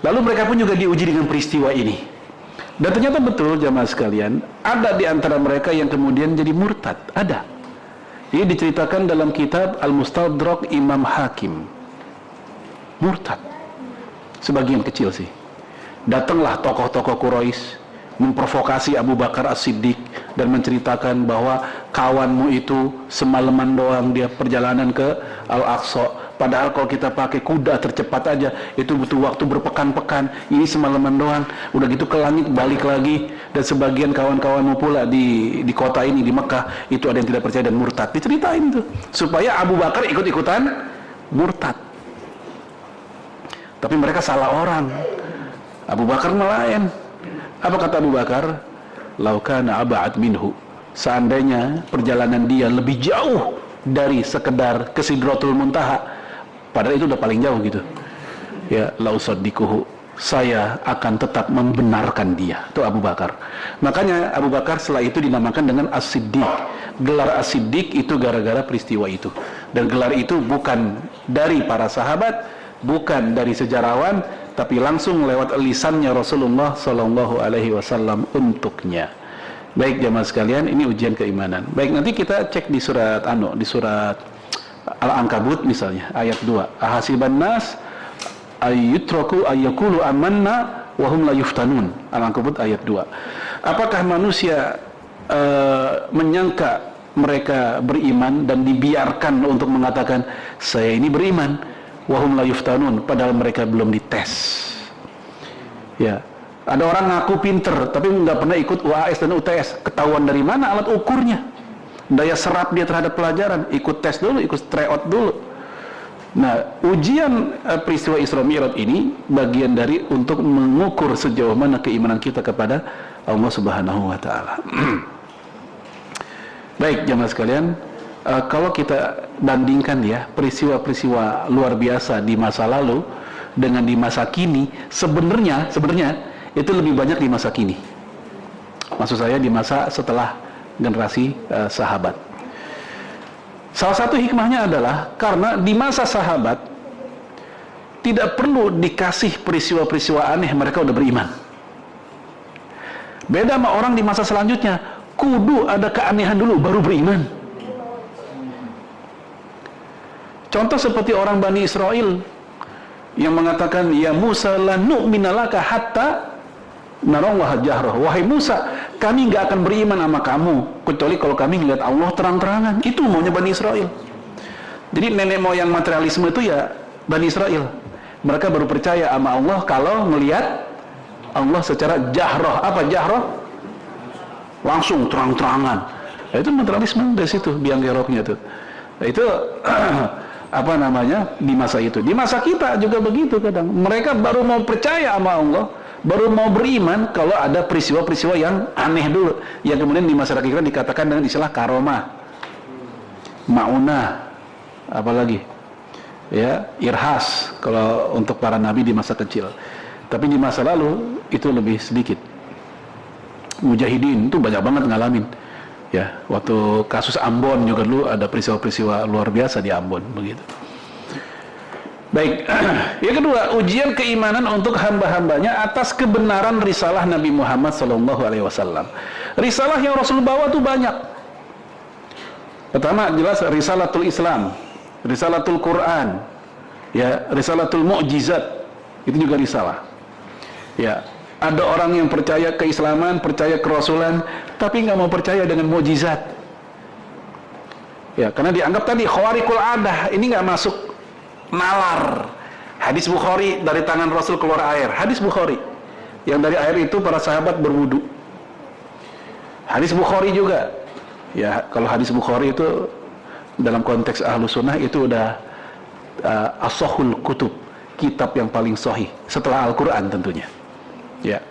S1: Lalu mereka pun juga diuji dengan peristiwa ini. Dan ternyata betul jamaah sekalian, ada di antara mereka yang kemudian jadi murtad, ada. Ini diceritakan dalam kitab Al-Mustadrak Imam Hakim. Murtad. Sebagian kecil sih. Datanglah tokoh-tokoh Quraisy memprovokasi Abu Bakar As-Siddiq dan menceritakan bahwa kawanmu itu semalaman doang dia perjalanan ke Al-Aqsa, padahal kalau kita pakai kuda tercepat aja itu butuh waktu berpekan-pekan, ini semalaman doang, udah gitu ke langit balik lagi. Dan sebagian kawan-kawanmu pula di kota ini, di Mekah, itu ada yang tidak percaya dan murtad. Diceritain tuh supaya Abu Bakar ikut-ikutan murtad. Tapi mereka salah orang, Abu Bakar melayan. Apa kata Abu Bakar? Laukana aba'ad minhu. Seandainya perjalanan dia lebih jauh dari sekedar ke Sidratul Muntaha, padahal itu udah paling jauh gitu. Ya, lausaddikuhu. Saya akan tetap membenarkan dia. Itu Abu Bakar. Makanya Abu Bakar setelah itu dinamakan dengan As-Siddiq. Gelar As-Siddiq itu gara-gara peristiwa itu. Dan gelar itu bukan dari para sahabat, bukan dari sejarawan, tapi langsung lewat lisannya Rasulullah Sallallahu Alaihi Wasallam untuknya. Baik jamaah sekalian, ini ujian keimanan. Baik, nanti kita cek di surat di surat Al-Ankabut misalnya ayat 2. Ahasiban nas ayyutraku ayyakulu amanna wa hum la yuftanun. Al-Ankabut ayat 2. Apakah manusia menyangka mereka beriman dan dibiarkan untuk mengatakan saya ini beriman? Wahum la yuftanun, padahal mereka belum dites. Ya, ada orang ngaku pinter tapi nggak pernah ikut UAS dan UTS. Ketahuan dari mana alat ukurnya? Daya serap dia terhadap pelajaran. Ikut tes dulu, ikut tryout dulu. Nah, ujian peristiwa Isra Mi'raj ini bagian dari untuk mengukur sejauh mana keimanan kita kepada Allah Subhanahu wa taala. Baik, jamaah sekalian, kalau kita bandingkan ya peristiwa-peristiwa luar biasa di masa lalu dengan di masa kini, sebenarnya itu lebih banyak di masa kini. Maksud saya di masa setelah generasi sahabat. Salah satu hikmahnya adalah karena di masa sahabat tidak perlu dikasih peristiwa-peristiwa aneh, mereka udah beriman. Beda sama orang di masa selanjutnya, kudu ada keanehan dulu baru beriman. Contoh seperti orang Bani Israel yang mengatakan, ya Musa la nu'mina laka hatta narallaha jahrah. Wahai Musa, kami nggak akan beriman sama kamu kecuali kalau kami melihat Allah terang-terangan. Itu maunya Bani Israel. Jadi nenek moyang materialisme itu ya Bani Israel. Mereka baru percaya sama Allah kalau melihat Allah secara jahrah. Apa jahrah? Langsung terang-terangan. Itu materialisme dari situ biang keroknya tuh. Itu apa namanya di masa itu. Di masa kita juga begitu kadang. Mereka baru mau percaya sama Allah, baru mau beriman kalau ada peristiwa-peristiwa yang aneh dulu, yang kemudian di masyarakat kita dikatakan dengan istilah karomah, maunah, apalagi ya irhas kalau untuk para nabi di masa kecil. Tapi di masa lalu itu lebih sedikit. Mujahidin itu banyak banget ngalamin. Ya, waktu kasus Ambon juga dulu ada peristiwa-peristiwa luar biasa di Ambon begitu. Baik, yang kedua, ujian keimanan untuk hamba-hambanya atas kebenaran risalah Nabi Muhammad SAW. Risalah yang Rasul bawa itu banyak. Pertama jelas risalatul Islam, risalatul Quran, ya, risalatul Mu'jizat, itu juga risalah. Ya, ada orang yang percaya keislaman, percaya kerasulan, tapi nggak mau percaya dengan mukjizat. Ya, karena dianggap tadi khawarikul adah, ini nggak masuk nalar. Hadis Bukhari, dari tangan Rasul keluar air. Hadis Bukhari, yang dari air itu para sahabat berwudu. Hadis Bukhari juga, Ya, kalau hadis Bukhari itu dalam konteks ahlu sunnah itu udah as-sahhul kutub, kitab yang paling sahih setelah Al-Quran tentunya. Ya,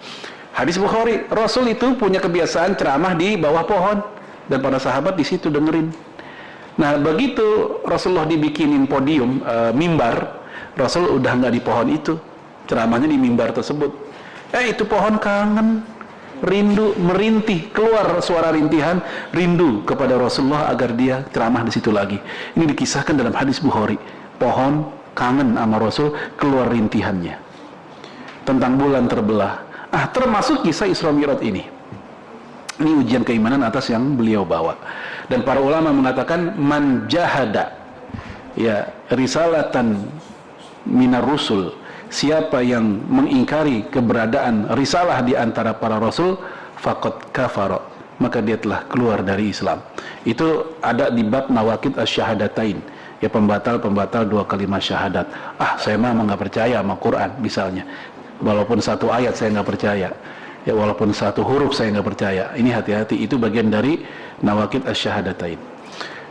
S1: hadis Bukhari, Rasul itu punya kebiasaan ceramah di bawah pohon dan para sahabat di situ dengerin. Nah, begitu Rasulullah dibikinin podium, mimbar, Rasul udah nggak di pohon itu, ceramahnya di mimbar tersebut. Itu pohon kangen, rindu, merintih, keluar suara rintihan, rindu kepada Rasulullah agar dia ceramah di situ lagi. Ini dikisahkan dalam hadis Bukhari. Pohon kangen sama Rasul, keluar rintihannya. Tentang bulan terbelah. Termasuk kisah Isra Mi'raj ini. Ini ujian keimanan atas yang beliau bawa. Dan para ulama mengatakan man jahada ya risalatan minar rusul, siapa yang mengingkari keberadaan risalah di antara para rasul, faqad kafara, maka dia telah keluar dari Islam. Itu ada di bab nawaqid asy-syahadatain, ya pembatal-pembatal dua kalimat syahadat. Saya mah nggak percaya sama Quran misalnya, walaupun satu ayat saya nggak percaya, ya walaupun satu huruf saya nggak percaya. Ini hati-hati, itu bagian dari nawaqid asy-syahadatain.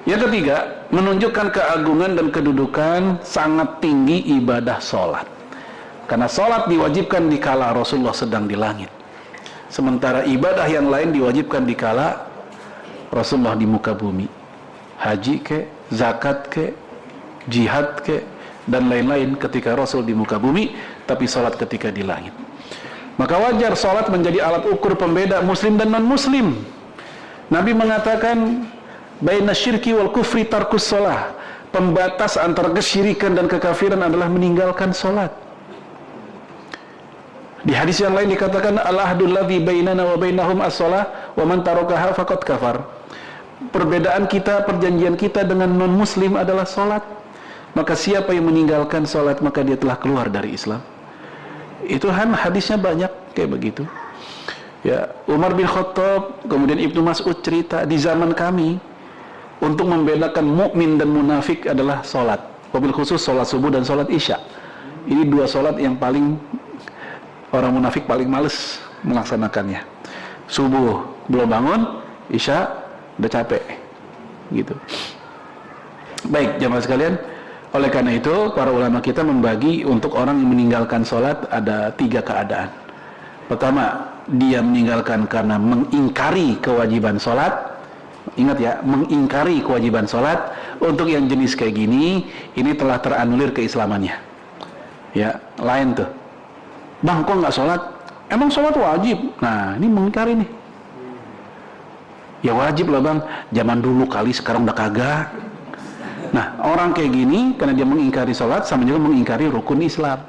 S1: Yang ketiga, menunjukkan keagungan dan kedudukan sangat tinggi ibadah sholat. Karena sholat diwajibkan dikala Rasulullah sedang di langit. Sementara ibadah yang lain diwajibkan dikala Rasulullah di muka bumi. Haji ke, zakat ke, jihad ke, dan lain-lain ketika Rasul di muka bumi, tapi sholat ketika di langit. Maka wajar sholat menjadi alat ukur pembeda muslim dan non-muslim. Nabi mengatakan, baina syirki wal kufri tarkus sholah. Pembatas antara kesyirikan dan kekafiran adalah meninggalkan sholat. Di hadis yang lain dikatakan, al-ahdul ladzi bainana wa bainahum as-sholah wa man tarakaha faqad kafar. Perbedaan kita, perjanjian kita dengan non-muslim adalah sholat. Maka siapa yang meninggalkan sholat, maka dia telah keluar dari Islam. Itu hadisnya banyak kayak begitu. Ya, Umar bin Khattab, kemudian Ibnu Mas'ud cerita di zaman kami, untuk membedakan mukmin dan munafik adalah sholat. Wabil khusus sholat subuh dan sholat isya. Ini dua sholat yang paling orang munafik paling males melaksanakannya. Subuh belum bangun, isya udah capek, gitu. Baik, jamaah sekalian. Oleh karena itu, para ulama kita membagi untuk orang yang meninggalkan sholat ada 3 keadaan. Pertama, dia meninggalkan karena mengingkari kewajiban sholat. Ingat ya, mengingkari kewajiban sholat. Untuk yang jenis kayak gini, ini telah teranulir keislamannya. Ya, lain tuh. Bang, kok nggak sholat? Emang sholat wajib? Nah, ini mengingkari nih. Ya wajib lah bang, zaman dulu kali, sekarang udah kagak. Nah, orang kayak gini, karena dia mengingkari sholat, sama juga mengingkari rukun Islam.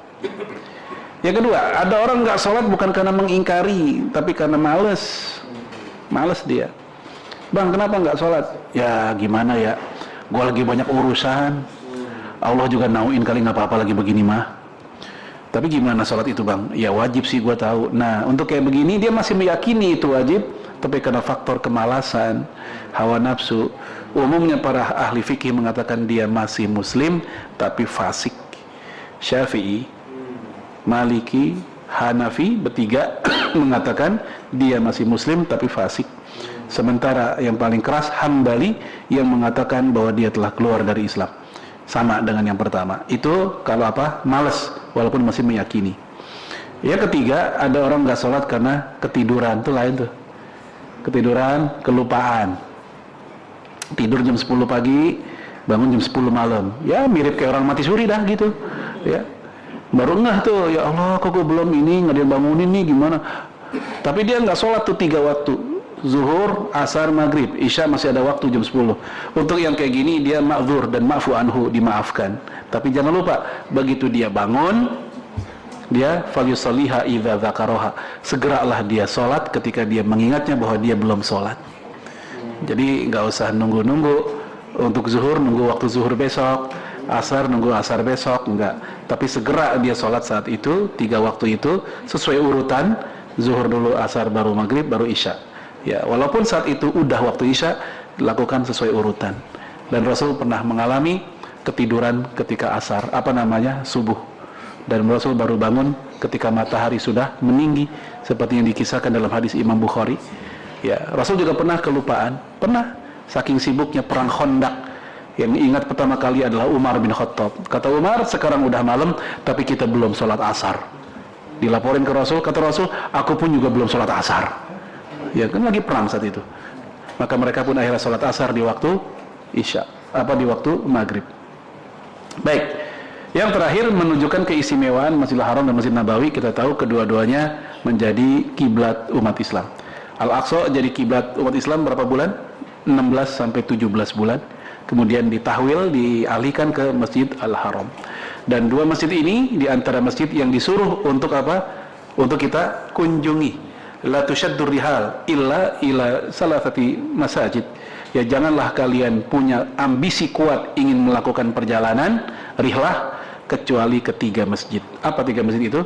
S1: Yang kedua, ada orang nggak sholat bukan karena mengingkari, tapi karena males. Males dia. Bang, kenapa nggak sholat? Ya gimana ya, gue lagi banyak urusan. Allah juga nauin kali, nggak apa-apa lagi begini mah. Tapi gimana sholat itu bang? Ya wajib sih, gue tahu. Nah, untuk kayak begini, dia masih meyakini itu wajib, tapi karena faktor kemalasan, hawa nafsu. Umumnya para ahli fikih mengatakan dia masih muslim tapi fasik. Syafi'i, Maliki, Hanafi bertiga mengatakan dia masih muslim tapi fasik. Sementara yang paling keras Hambali yang mengatakan bahwa dia telah keluar dari Islam. Sama dengan yang pertama. Itu kalau apa? Males walaupun masih meyakini. Yang ketiga, ada orang nggak sholat karena ketiduran. Itu lain tuh. Ketiduran, kelupaan. Tidur jam 10 pagi, bangun jam 10 malam. Ya mirip kayak orang mati suri dah gitu. Ya. Baru ngeh tuh, ya Allah kok gue belum ini, nggak dia bangunin nih gimana. Tapi dia nggak sholat tuh 3 waktu. Zuhur, asar, maghrib, isya masih ada waktu jam 10. Untuk yang kayak gini dia ma'dzur dan ma'fu anhu, dimaafkan. Tapi jangan lupa, begitu dia bangun, dia falyusalliha idza dzakaraha. Segeralah dia sholat ketika dia mengingatnya bahwa dia belum sholat. Jadi nggak usah nunggu-nunggu untuk zuhur, nunggu waktu zuhur besok, asar nunggu asar besok, enggak. Tapi segera dia sholat saat itu, 3 waktu itu sesuai urutan, zuhur dulu, asar baru maghrib, baru isya. Ya, walaupun saat itu udah waktu isya, lakukan sesuai urutan. Dan Rasul pernah mengalami ketiduran ketika asar, subuh. Dan Rasul baru bangun ketika matahari sudah meninggi, seperti yang dikisahkan dalam hadis Imam Bukhari. Ya, Rasul juga pernah kelupaan, pernah saking sibuknya perang Khandaq. Yang ingat pertama kali adalah Umar bin Khattab. Kata Umar, sekarang udah malam, tapi kita belum sholat asar. Dilaporin ke Rasul, kata Rasul, aku pun juga belum sholat asar. Ya kan lagi perang saat itu. Maka mereka pun akhirnya sholat asar di waktu Isya, di waktu Maghrib. Baik, yang terakhir menunjukkan keistimewaan Masjidil Haram dan Masjid Nabawi. Kita tahu kedua-duanya menjadi kiblat umat Islam. Al-Aqsa jadi kiblat umat Islam berapa bulan? 16 sampai 17 bulan. Kemudian ditahwil, dialihkan ke Masjid Al-Haram. Dan dua masjid ini di antara masjid yang disuruh untuk apa? Untuk kita kunjungi. La tushaddur rihal illa ila salasati masajid. Ya janganlah kalian punya ambisi kuat ingin melakukan perjalanan rihlah kecuali ketiga masjid. Apa tiga masjid itu?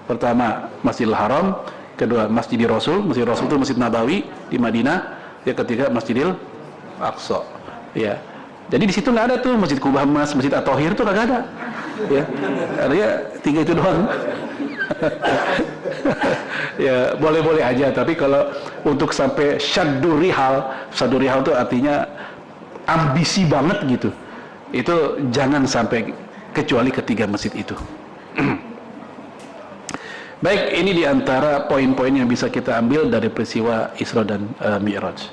S1: Pertama Masjidil Haram, kedua Masjidil Rasul. Masjidil Rasul itu Masjid Nabawi di Madinah. Yang ketiga Masjidil Aqsa. Ya. Jadi di situ nggak ada tuh Masjid Kubah Mas, Masjid At-Tahir tuh nggak ada. Ya, artinya tiga itu doang. Ya boleh-boleh aja, tapi kalau untuk sampai syaddur rihal itu artinya ambisi banget gitu. Itu jangan sampai kecuali ketiga masjid itu. Baik, ini diantara poin-poin yang bisa kita ambil dari peristiwa Isra dan Mi'raj.